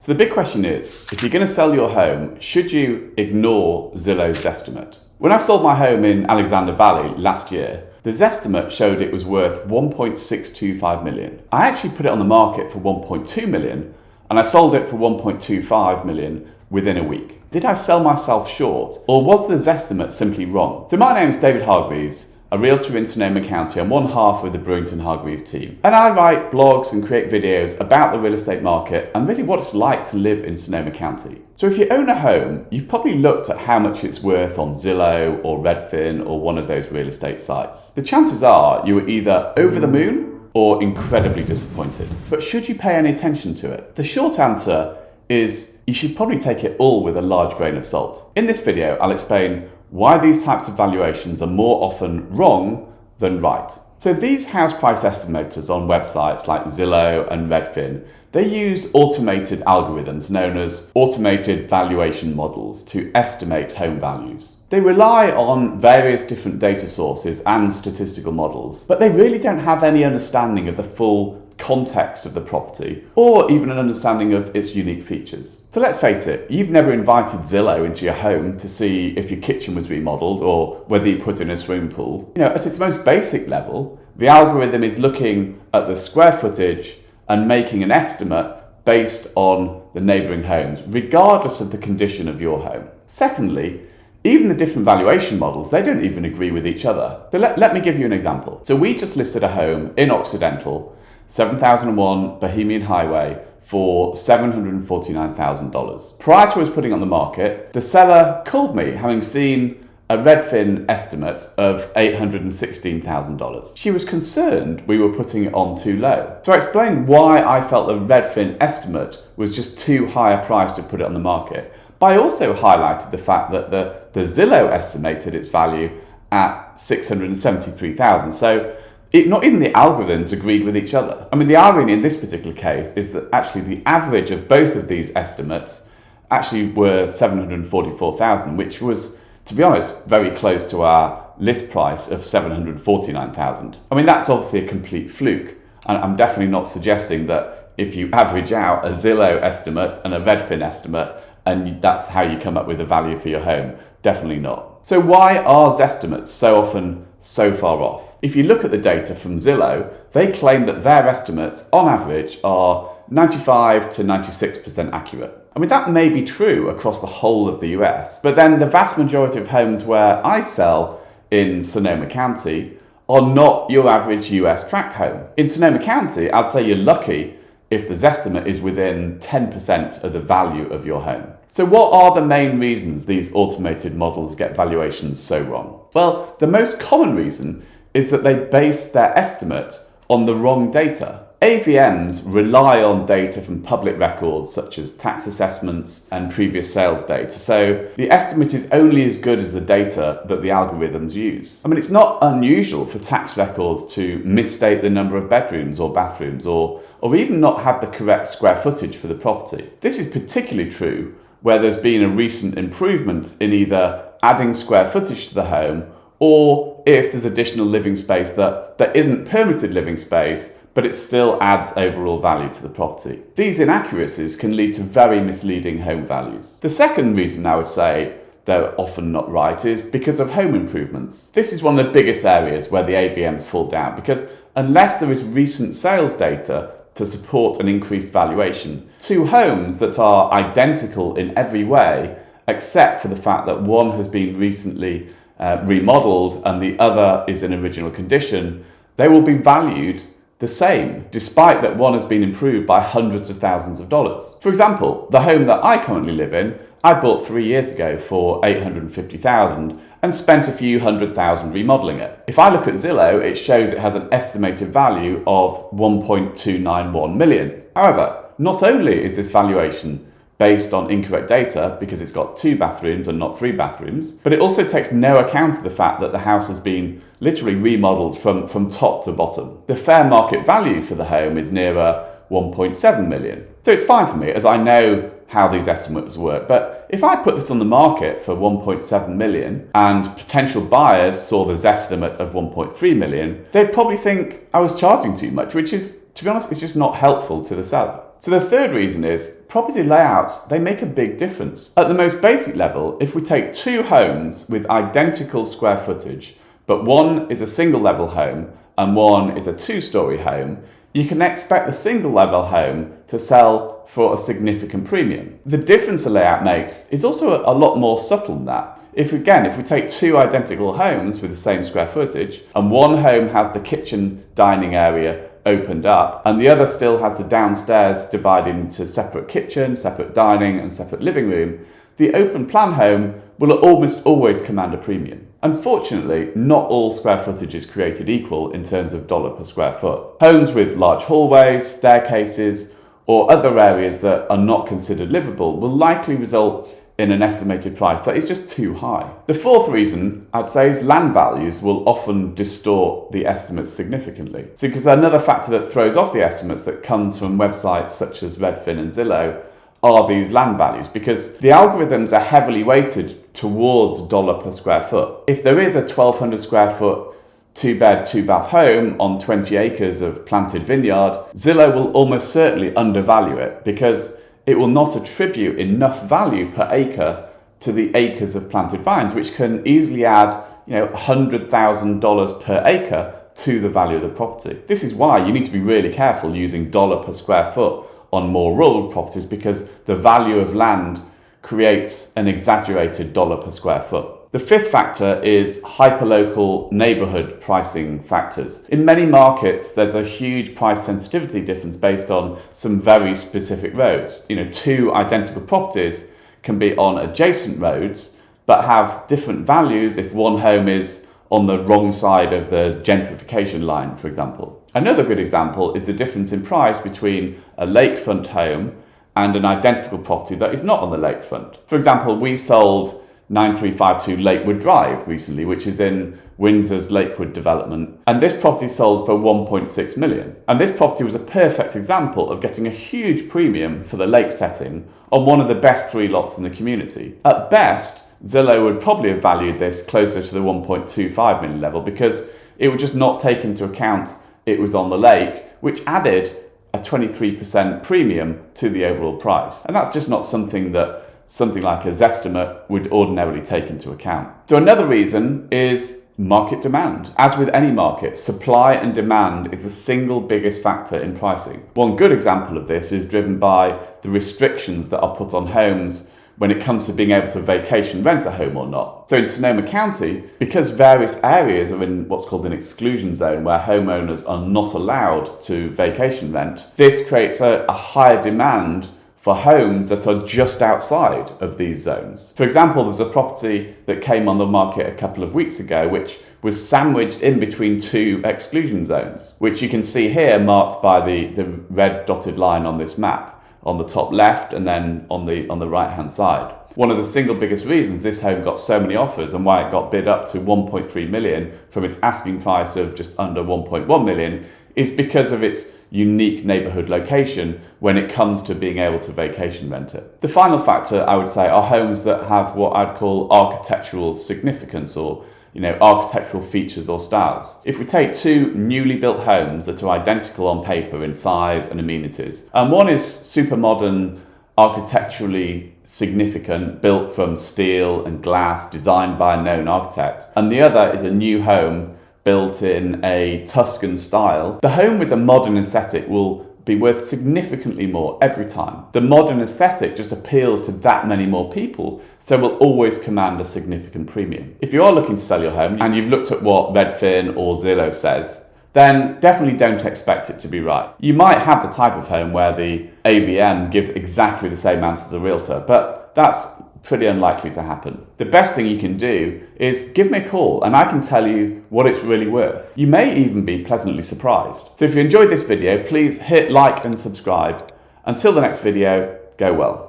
So the big question is, if you're going to sell your home, should you ignore Zillow Zestimate? When I sold my home in Alexander Valley last year, the Zestimate showed it was worth 1.625 million. I actually put it on the market for 1.2 million and I sold it for 1.25 million within a week. Did I sell myself short, or was the Zestimate simply wrong? So my name is David Hargreaves, a realtor in Sonoma County. I'm one half of the Brewington Hargreaves team. And I write blogs and create videos about the real estate market and really what it's like to live in Sonoma County. So if you own a home, you've probably looked at how much it's worth on Zillow or Redfin or one of those real estate sites. The chances are you were either over the moon or incredibly disappointed. But should you pay any attention to it? The short answer is you should probably take it all with a large grain of salt. In this video, I'll explain why these types of valuations are more often wrong than right. So these house price estimators on websites like Zillow and Redfin, they use automated algorithms known as automated valuation models to estimate home values. They rely on various different data sources and statistical models, but they really don't have any understanding of the full context of the property or even an understanding of its unique features. So let's face it, you've never invited Zillow into your home to see if your kitchen was remodeled or whether you put in a swimming pool. At its most basic level, the algorithm is looking at the square footage and making an estimate based on the neighbouring homes, regardless of the condition of your home. Secondly, even the different valuation models, they don't even agree with each other. So let me give you an example. So we just listed a home in Occidental, 7001 Bohemian Highway, for $749,000. Prior to us putting on the market, the seller called me having seen a Redfin estimate of $816,000. She was concerned we were putting it on too low. So I explained why I felt the Redfin estimate was just too high a price to put it on the market. But I also highlighted the fact that the Zillow estimated its value at $673,000. So not even the algorithms agreed with each other. I mean, the irony in this particular case is that actually the average of both of these estimates actually were $744,000, which was, to be honest, very close to our list price of $749,000. I mean, that's obviously a complete fluke. And I'm definitely not suggesting that if you average out a Zillow estimate and a Redfin estimate, and that's how you come up with a value for your home. Definitely not. So why are Zestimates so often so far off? If you look at the data from Zillow, they claim that their estimates on average are 95 to 96% accurate. I mean, that may be true across the whole of the US, but then the vast majority of homes where I sell in Sonoma County are not your average US tract home. In Sonoma County, I'd say you're lucky if the Zestimate is within 10% of the value of your home. So what are the main reasons these automated models get valuations so wrong? Well, the most common reason is that they base their estimate on the wrong data. AVMs rely on data from public records such as tax assessments and previous sales data. So the estimate is only as good as the data that the algorithms use. I mean, it's not unusual for tax records to misstate the number of bedrooms or bathrooms or even not have the correct square footage for the property. This is particularly true where there's been a recent improvement in either adding square footage to the home or if there's additional living space that isn't permitted living space, but it still adds overall value to the property. These inaccuracies can lead to very misleading home values. The second reason I would say they're often not right is because of home improvements. This is one of the biggest areas where the AVMs fall down because unless there is recent sales data to support an increased valuation, two homes that are identical in every way, except for the fact that one has been recently remodeled and the other is in original condition, they will be valued the same, despite that one has been improved by hundreds of thousands of dollars. For example, the home that I currently live in, I bought 3 years ago for $850,000 and spent a few $100,000 remodeling it. If I look at Zillow, it shows it has an estimated value of $1.291 million. However, not only is this valuation based on incorrect data because it's got 2 bathrooms and not 3 bathrooms, but it also takes no account of the fact that the house has been literally remodeled from top to bottom. The fair market value for the home is nearer 1.7 million. So it's fine for me as I know how these estimates work. But if I put this on the market for 1.7 million and potential buyers saw the Zestimate of 1.3 million, they'd probably think I was charging too much, which is, to be honest, it's just not helpful to the seller. So the third reason is property layouts, they make a big difference. At the most basic level, if we take two homes with identical square footage, but one is a single level home and one is a two-story home, you can expect the single level home to sell for a significant premium. The difference a layout makes is also a lot more subtle than that. If we take two identical homes with the same square footage, and one home has the kitchen dining area opened up, and the other still has the downstairs divided into separate kitchen, separate dining, and separate living room, the open plan home will almost always command a premium. Unfortunately, not all square footage is created equal in terms of dollar per square foot. Homes with large hallways, staircases, or other areas that are not considered livable will likely result in an estimated price that is just too high. The fourth reason, I'd say, is land values will often distort the estimates significantly. So because another factor that throws off the estimates that comes from websites such as Redfin and Zillow are these land values, because the algorithms are heavily weighted towards dollar per square foot. If there is a 1,200 square foot 2-bed, 2-bath home on 20 acres of planted vineyard, Zillow will almost certainly undervalue it because it will not attribute enough value per acre to the acres of planted vines, which can easily add, $100,000 per acre to the value of the property. This is why you need to be really careful using dollar per square foot on more rural properties, because the value of land creates an exaggerated dollar per square foot. The fifth factor is hyperlocal neighborhood pricing factors. In many markets, there's a huge price sensitivity difference based on some very specific roads. Two identical properties can be on adjacent roads, but have different values if one home is on the wrong side of the gentrification line, for example. Another good example is the difference in price between a lakefront home and an identical property that is not on the lakefront. For example, we sold 9352 Lakewood Drive recently, which is in Windsor's Lakewood development. And this property sold for 1.6 million. And this property was a perfect example of getting a huge premium for the lake setting on one of the best 3 lots in the community. At best, Zillow would probably have valued this closer to the 1.25 million level because it would just not take into account it was on the lake, which added a 23% premium to the overall price. And that's just not something that something like a Zestimate would ordinarily take into account. So another reason is market demand. As with any market, supply and demand is the single biggest factor in pricing. One good example of this is driven by the restrictions that are put on homes when it comes to being able to vacation rent a home or not. So in Sonoma County, because various areas are in what's called an exclusion zone where homeowners are not allowed to vacation rent, this creates a higher demand for homes that are just outside of these zones. For example, there's a property that came on the market a couple of weeks ago which was sandwiched in between 2 exclusion zones, which you can see here marked by the red dotted line on this map on the top left and then on the right hand side. One of the single biggest reasons this home got so many offers and why it got bid up to 1.3 million from its asking price of just under 1.1 million is because of its unique neighbourhood location when it comes to being able to vacation rent it. The final factor, I would say, are homes that have what I'd call architectural significance or architectural features or styles. If we take 2 newly built homes that are identical on paper in size and amenities, and one is super modern, architecturally significant, built from steel and glass, designed by a known architect, and the other is a new home built in a Tuscan style, the home with the modern aesthetic will be worth significantly more every time. The modern aesthetic just appeals to that many more people, so will always command a significant premium. If you are looking to sell your home and you've looked at what Redfin or Zillow says, then definitely don't expect it to be right. You might have the type of home where the AVM gives exactly the same answer to the realtor, but that's pretty unlikely to happen. The best thing you can do is give me a call and I can tell you what it's really worth. You may even be pleasantly surprised. So if you enjoyed this video, please hit like and subscribe. Until the next video, go well.